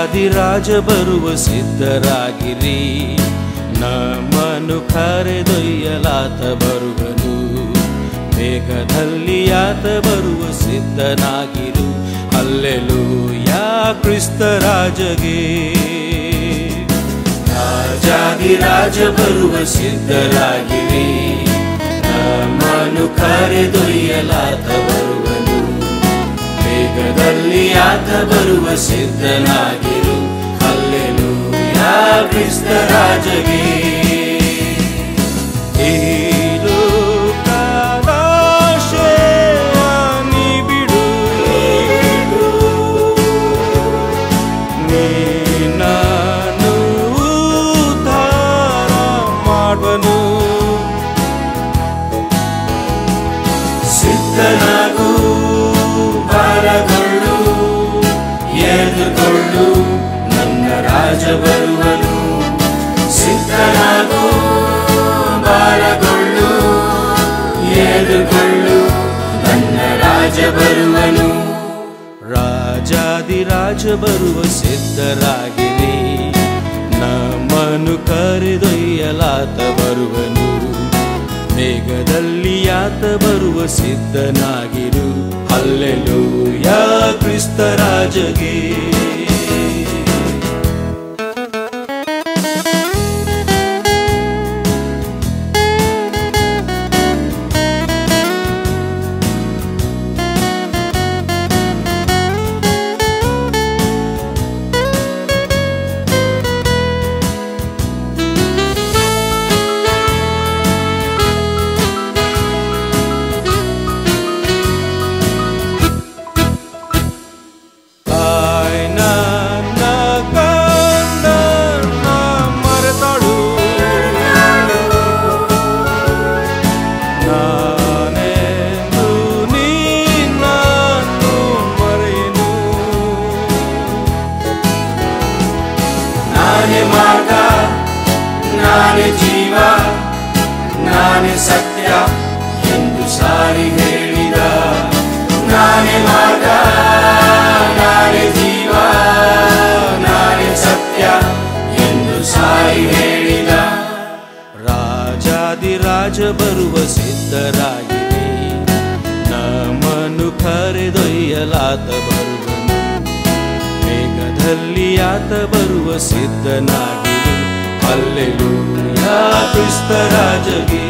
ರಾಜಾದಿರಾಜ ಬರುವ ಸಿದ್ಧರಾಗಿರಿ, ನಮ್ಮನ್ನು ಕರೆದೊಯ್ಯಲಾತ ಬರುವನು, ಬೇಗದಲ್ಲಿ ಆತ ಬರುವ ಸಿದ್ಧನಾಗಿರು. ಹಲ್ಲೆಲೂಯಾ ಕ್ರಿಸ್ತ ರಾಜಗೆ. ರಾಜಾದಿರಾಜ ಬರುವ ಸಿದ್ಧರಾಗಿರಿ, ನಮ್ಮನ್ನು ಕರೆದೊಯ್ಯಲಾತ ಬರುವನು, ಬೇಗದಲ್ಲಿ ಆತ ಬರುವ ಸಿದ್ಧನಾಗಿರು. ಹಲ್ಲೆಲೂಯಾ ಕ್ರಿಸ್ತ ರಾಜಗೆ. ಈ ಲೋಕದಾಶೆಯ ನೀ ಬಿಡು, ನಿನ್ನನ್ನು ಉದ್ಧಾರ ಮಾಡುವನು. ಸಿದ್ಧನಾಗು, ಬಲಗೊಳ್ಳು, ಎದುರುಗೊಳ್ಳು, ನನ್ನ ರಾಜ ಬರುವನು. ಸಿದ್ಧನಾಗು, ಬಲಗೊಳ್ಳು, ಎದುರುಗೊಳ್ಳು, ನನ್ನ ರಾಜ ಬರುವನು. ರಾಜಾದಿರಾಜ ಬರುವ ಸಿದ್ಧರಾಗಿರಿ, ನಮ್ಮನ್ನು ಕರೆದೊಯ್ಯಲಾತ ಬರುವನು, ಬೇಗದಲ್ಲಿ ಆತ ಬರುವ ಸಿದ್ಧನಾಗಿರು. ಹಲ್ಲೆಲೂಯಾ ಕ್ರಿಸ್ತ ರಾಜಗೆ. ನಾನೇ ಜೀವ, ನಾನೇ ಸತ್ಯ ಎಂದು ಸಾರಿ ಹೇಳಿದ. ನಾನೇ ಮಾರ್ಗ, ನಾನೇ ಜೀವ, ನಾನೇ ಸತ್ಯ ಎಂದು ಸಾರಿ ಹೇಳಿದ. ರಾಜಾದಿರಾಜ ಬರುವ ಸಿದ್ಧರಾಗಿರಿ, ನಮ್ಮನ್ನು ಕರೆದೊಯ್ಯಲಾತ ಬರುವನು, ಬೇಗದಲ್ಲಿ ಆತ ಬರುವ ಸಿದ್ಧನಾಗಿರು. ಹಲ್ಲೆಲೂಯಾ ಕ್ರಿಸ್ತ ರಾಜಗೆ.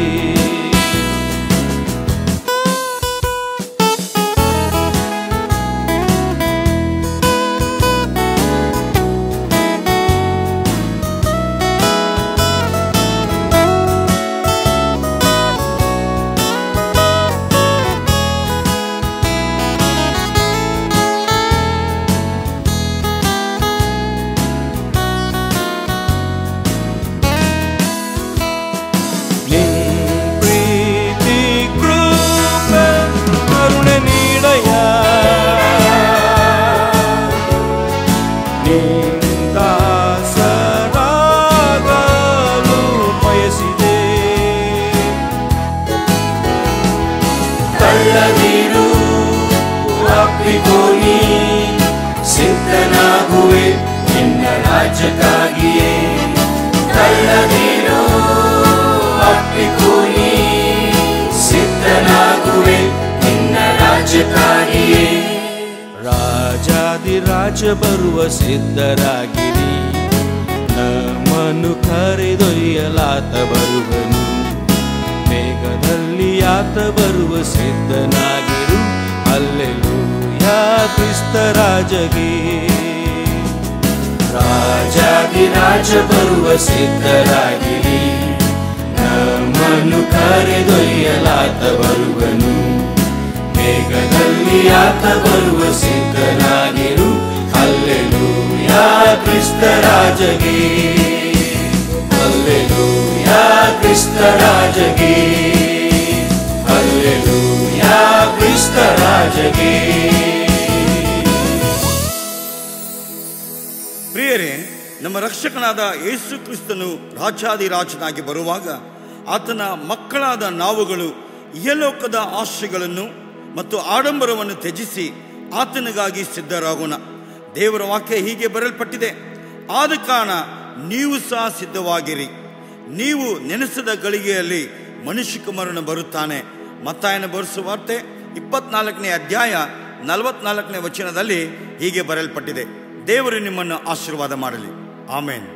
ತಳ್ಳದಿರು, ಅಪ್ಪಿಕೋನಿ, ಸಿದ್ಧನಾಗುವೆ ನಿನ್ನ ರಾಜ್ಯಕ್ಕಾಗಿಯೇ. ತಳ್ಳದಿರು, ಅಪ್ಪಿಕೋನಿ, ಸಿದ್ಧನಾಗುವೆ ನಿನ್ನ ರಾಜ್ಯಕ್ಕಾಗಿಯೇ. ರಾಜಾದಿರಾಜ ಬರುವ ಸಿದ್ಧರಾಗಿರಿ, ನಮ್ಮನ್ನು ಕರೆದೊಯ್ಯಲಾತ ಬರುವನು, ಬೇಗದಲ್ಲಿ ಆತ ಬರುವ ಸಿದ್ಧನಾಗಿರು. ಹಲ್ಲೆಲೂಯಾ ಕ್ರಿಸ್ತ ರಾಜಗೆ. ರಾಜಾದಿರಾಜ ಬರುವ ಸಿದ್ಧರಾಗಿರಿ, ನಮ್ಮನ್ನು ಕರೆದೊಯ್ಯಲಾತ ಬರುವನು, ಬೇಗದಲ್ಲಿ ಆತ ಬರುವ ಸಿದ್ಧನಾಗಿರು. ಹಲ್ಲೆಲೂಯಾ ಕ್ರಿಸ್ತ ರಾಜಗೆ. ಹಲ್ಲೆಲೂಯಾ ಕ್ರಿಸ್ತ ರಾಜಗೆ. ಹಲ್ಲೆಲೂಯಾ ಕ್ರಿಸ್ತ ರಾಜಗೆ. ಪ್ರಿಯರೇ, ನಮ್ಮ ರಕ್ಷಕನಾದ ಯೇಸು ಕ್ರಿಸ್ತನು ರಾಜಾದಿರಾಜನಾಗಿ ಬರುವಾಗ ಆತನ ಮಕ್ಕಳಾದ ನಾವುಗಳು ಇಹಲೋಕದ ಆಶೆಗಳನ್ನು ಮತ್ತು ಆಡಂಬರವನ್ನು ತ್ಯಜಿಸಿ ಆತನಿಗಾಗಿ ಸಿದ್ಧರಾಗೋಣ. ದೇವರ ವಾಕ್ಯ ಹೀಗೆ ಬರೆಯಲ್ಪಟ್ಟಿದೆ, ಆದ ಕಾರಣ ನೀವು ಸಹ ಸಿದ್ಧವಾಗಿರಿ, ನೀವು ನೆನೆಸದ ಗಳಿಗೆಯಲ್ಲಿ ಮನುಷ್ಯಕುಮಾರನು ಬರುತ್ತಾನೆ. ಮತ್ತಾಯನ ಬರೆಸುವಾರ್ತೆ 24ನೇ ಅಧ್ಯಾಯ 44ನೇ ವಚನದಲ್ಲಿ ಹೀಗೆ ಬರೆಯಲ್ಪಟ್ಟಿದೆ. ದೇವರು ನಿಮ್ಮನ್ನು ಆಶೀರ್ವಾದ ಮಾಡಲಿ. ಆಮೇನ್.